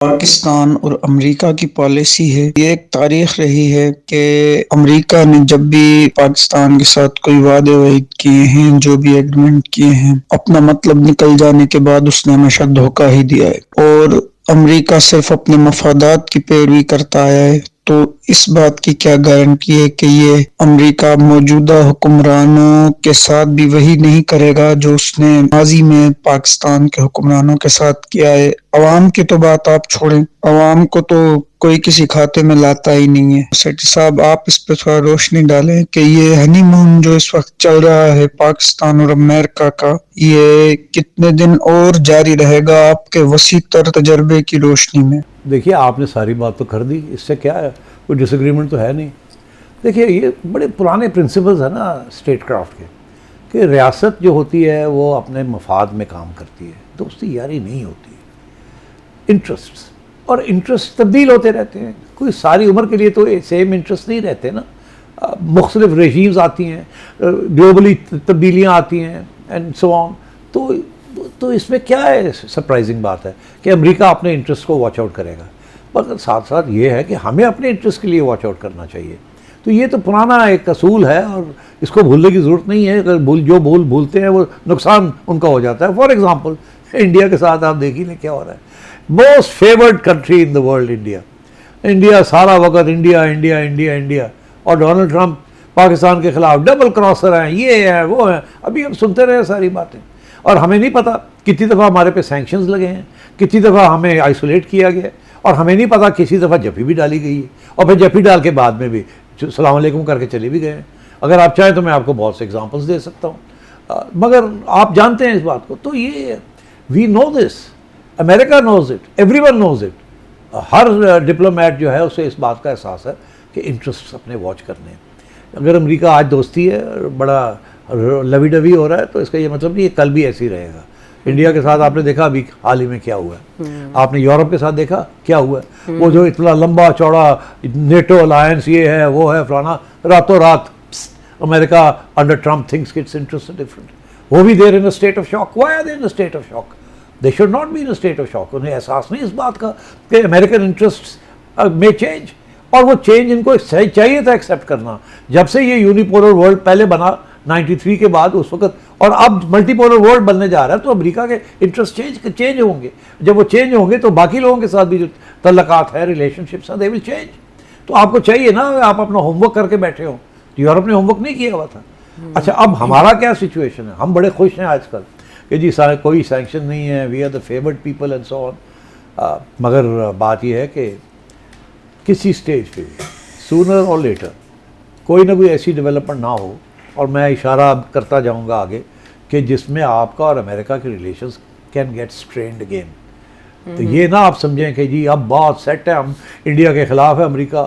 पाकिस्तान और अमेरिका की पॉलिसी है। ये एक तारीख रही है कि अमेरिका ने जब भी पाकिस्तान के साथ कोई वादे वायद किए हैं, जो भी एग्रीमेंट किए हैं, अपना मतलब निकल जाने के बाद उसने हमेशा धोखा ही दिया है और अमेरिका सिर्फ अपने मफादात की पैरवी करता आया है। तो इस बात की क्या गारंटी है कि ये अमेरिका मौजूदा हुक्मरानों के साथ भी वही नहीं करेगा जो उसने माजी में पाकिस्तान के हुक्मरानों के साथ किया है। अवाम की तो बात आप छोड़ें, अवाम को तो कोई किसी खाते में लाता ही नहीं है। सेठी साहब, आप इस पर थोड़ा रोशनी डालें कि ये हनीमून जो इस वक्त चल रहा है पाकिस्तान और अमेरिका का, ये कितने दिन और जारी रहेगा आपके वसी तर तजर्बे की रोशनी में? देखिए, आपने सारी बात तो कर दी, इससे क्या है, कोई डिसएग्रीमेंट तो है नहीं। देखिए, ये बड़े पुराने प्रिंसिपल्स है ना स्टेट क्राफ्ट के, कि रियासत जो होती है वो अपने मफाद में काम करती है, दोस्ती यारी नहीं होती, इंटरेस्ट्स, और इंटरेस्ट तब्दील होते रहते हैं। कोई सारी उम्र के लिए तो सेम इंटरेस्ट नहीं रहते ना, मुख्तलिफ रेजीम्स आती हैं, ग्लोबली तब्दीलियाँ आती हैं एंड सो ऑन। तो इसमें क्या है सरप्राइजिंग बात है कि अमेरिका अपने इंटरेस्ट को वॉच आउट करेगा, मगर साथ साथ ये है कि हमें अपने इंटरेस्ट के लिए वॉच आउट करना चाहिए। तो ये तो पुराना एक असूल है और इसको भूलने की ज़रूरत नहीं है। अगर भूलते हैं वो नुकसान उनका हो जाता है। फॉर एग्जांपल, इंडिया के साथ आप देख ही लें क्या हो रहा है। Most favoured country in the world India, सारा वक्त इंडिया इंडिया इंडिया इंडिया, और डोनाल्ड ट्रंप पाकिस्तान के खिलाफ डबल क्रॉसर हैं, ये है वो है। अभी हम सुनते रहे सारी बातें, और हमें नहीं पता कितनी दफ़ा हमारे पे सैंक्शंस लगे हैं, कितनी दफ़ा हमें आइसोलेट किया गया, और हमें नहीं पता किसी दफ़ा जफ़ी भी डाली गई है, और फिर जफ़ी डाल के बाद में भी सलाम अलैकुम करके चले भी गए हैं। अगर आप चाहें तो मैं आपको बहुत से एग्जांपल्स दे सकता हूँ, मगर आप जानते हैं इस बात को। तो ये we know this, America knows it, everyone knows it. हर डिप्लोमेट जो है उसे इस बात का एहसास है कि इंटरेस्ट अपने वॉच करने हैं। अगर अमेरिका आज दोस्ती है, बड़ा लवी डवी हो रहा है, तो इसका ये मतलब नहीं है कल भी ऐसे ही रहेगा। इंडिया के साथ आपने देखा अभी हाल ही में क्या हुआ है, आपने यूरोप के साथ देखा क्या हुआ है। वो जो इतना लंबा चौड़ा नेटो अलायंस, ये है वो है फलाना, रातों रात America under Trump thinks its interest different. वो भी there in a state of shock. Why are they in a state of shock? They should not be in a state of shock. उन्हें एहसास नहीं इस बात का कि अमेरिकन इंटरेस्ट में चेंज, और वो चेंज इनको चाहिए था एक्सेप्ट करना। जब से ये यूनिपोलर वर्ल्ड पहले बना 93 के बाद, उस वक्त, और अब मल्टीपोलर वर्ल्ड बनने जा रहा है, तो अमेरिका के इंटरेस्ट चेंज होंगे। जब वो चेंज होंगे तो बाकी लोगों के साथ भी जो तल्लकात है, रिलेशनशिप्स हैं, दे विल चेंज। तो आपको चाहिए ना, आप अपना होमवर्क करके बैठे हो। तो यूरोप ने होमवर्क नहीं किया हुआ था। अच्छा, अब हमारा क्या सिचुएशन है? हम बड़े खुश हैं आजकल कि जी कोई सैंक्शन नहीं है, we are the favoured people and so on. मगर बात यह है कि किसी स्टेज पे सूनर और लेटर कोई ना कोई ऐसी डेवलपमेंट ना हो, और मैं इशारा करता जाऊंगा आगे, कि जिसमें आपका और अमेरिका के relations can get strained again. तो ये ना आप समझें कि जी अब बहुत सेट है, हम इंडिया के खिलाफ है अमेरिका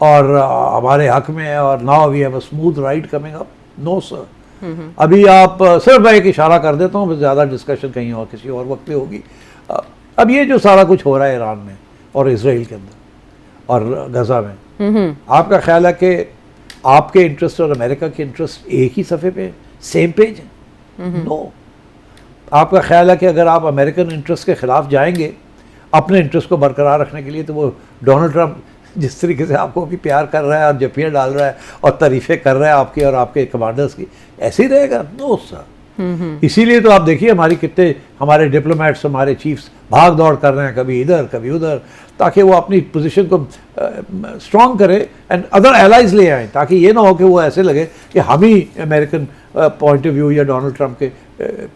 और हमारे हक में है, और now we have a smooth ride coming up. No sir, अभी आप सिर्फ मैं एक इशारा कर देता हूँ, ज़्यादा डिस्कशन कहीं और किसी और वक्त पे होगी। अब ये जो सारा कुछ हो रहा है ईरान में और इसराइल के अंदर और गजा में, आपका ख्याल है कि आपके इंटरेस्ट और अमेरिका के इंटरेस्ट एक ही सफ़े पे, सेम पेज है? नो। आपका ख्याल है कि अगर आप अमेरिकन इंटरेस्ट के ख़िलाफ़ जाएंगे अपने इंटरेस्ट को बरकरार रखने के लिए, तो वो डोनाल्ड ट्रंप जिस तरीके से आपको अभी प्यार कर रहा है और जफियाँ डाल रहा है और तारीफ़ें कर रहा है आपकी और आपके कमांडर्स की, ऐसे ही रहेगा? No sir. इसीलिए तो आप देखिए हमारे डिप्लोमेट्स, हमारे चीफ्स भाग दौड़ कर रहे हैं, कभी इधर कभी उधर, ताकि वो अपनी पोजीशन को स्ट्रॉन्ग करे एंड अदर एलाइज ले आए, ताकि ये ना हो कि वो ऐसे लगे कि हम ही अमेरिकन पॉइंट ऑफ व्यू या डोनाल्ड ट्रंप के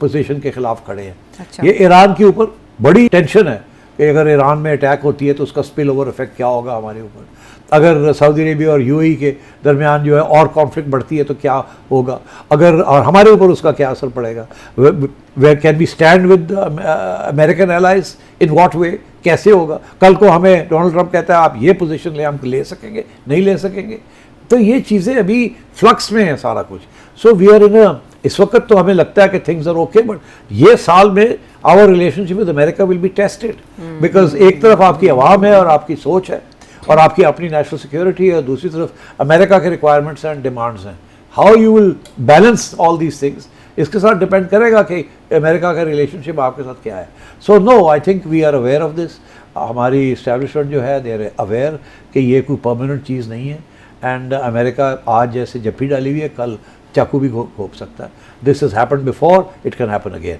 पोजीशन के खिलाफ खड़े हैं। अच्छा। ये ईरान के ऊपर बड़ी टेंशन है कि अगर ईरान में अटैक होती है तो उसका स्पिल ओवर इफेक्ट क्या होगा हमारे ऊपर। अगर सऊदी अरेबिया और यूएई के दरमियान जो है और कॉन्फ्लिक्ट बढ़ती है तो क्या होगा, अगर और हमारे ऊपर उसका क्या असर पड़ेगा। Where can we stand with American allies, in what way, कैसे होगा। कल को हमें डोनाल्ड ट्रंप कहता है आप ये पोजीशन ले, हम ले सकेंगे नहीं ले सकेंगे। तो ये चीज़ें अभी फ्लक्स में है सारा कुछ। सो वी आर इन इस वक्त तो हमें लगता है कि थिंग्स आर ओके, बट ये साल में our relationship with America will be tested, because एक तरफ आपकी आवाम है और आपकी सोच है और आपकी अपनी नेशनल सिक्योरिटी है, और दूसरी तरफ अमेरिका के रिक्वायरमेंट्स एंड डिमांड्स हैं। How you will balance all these things, इसके साथ डिपेंड करेगा कि अमेरिका का रिलेशनशिप आपके साथ क्या है। So no, I think we are aware of this, हमारी इस्टेब्लिशमेंट जो है दे आर अवेयर कि ये कोई परमानेंट चीज़ नहीं है, एंड अमेरिका आज जैसे जप्पी डाली हुई है, कल चाकू भी घोंप सकता है। This has happened before, it can happen again.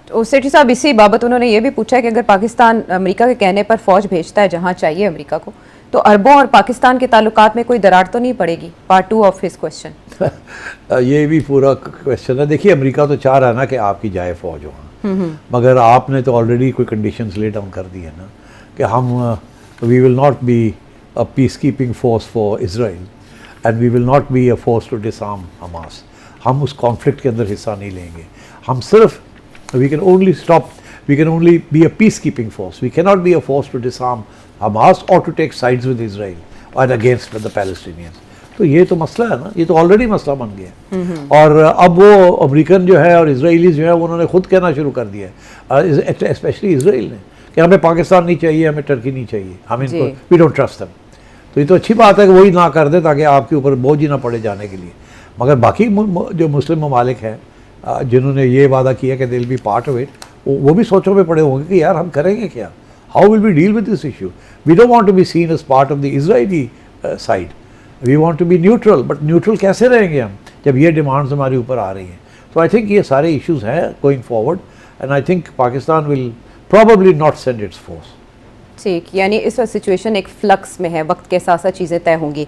तो सेठी साहब इसी बाबत उन्होंने ये भी पूछा है कि अगर पाकिस्तान अमेरिका के कहने पर फौज भेजता है जहां चाहिए अमेरिका को, तो अरबों और पाकिस्तान के ताल्लुकात में कोई दरार तो नहीं पड़ेगी? Part 2 of his question. ये भी पूरा क्वेश्चन है। देखिए, अमेरिका तो चाह रहा है ना कि आपकी जाए फौज वहाँ, मगर आपने तो ऑलरेडी कोई कंडीशंस ले डाउन कर दी है ना कि हम we will not be a peacekeeping force for Israel and we will not be a force to disarm Hamas. हम उस कॉन्फ्लिक्ट के अंदर हिस्सा नहीं लेंगे। हम सिर्फ we can only be a peacekeeping force. We cannot be a force to disarm Hamas or to take sides with Israel or against the Palestinians. तो ये तो मसला है ना, ये तो ऑलरेडी मसला बन गया। और अब वो अमेरिकन जो है और इजराइलीज जो है उन्होंने खुद कहना शुरू कर दिया है, स्पेशली इजराइल ने, कि हमें पाकिस्तान नहीं चाहिए, हमें टर्की नहीं चाहिए, हम इनको वी डोंट ट्रस्ट देम। तो ये तो अच्छी बात है कि वही ना कर दे ताकि आपके ऊपर बोझ ही ना पड़े जाने के लिए। मगर बाकी जो मुस्लिम ममालिक हैं जिन्होंने ये वादा किया कि they will be part of it, वो भी सोचों में पड़े होंगे कि यार हम करेंगे क्या, how will we deal with this issue. We don't want to be seen as part of the Israeli side, we want to be neutral, but neutral कैसे रहेंगे हम जब ये डिमांड्स हमारे ऊपर आ रही हैं। तो आई थिंक ये सारे इश्यूज हैं going forward, and I think Pakistan will probably not send its force. ठीक, यानी इस वक्त सिचुएशन एक फ्लक्स में है, वक्त के साथ साथ चीज़ें तय होंगी।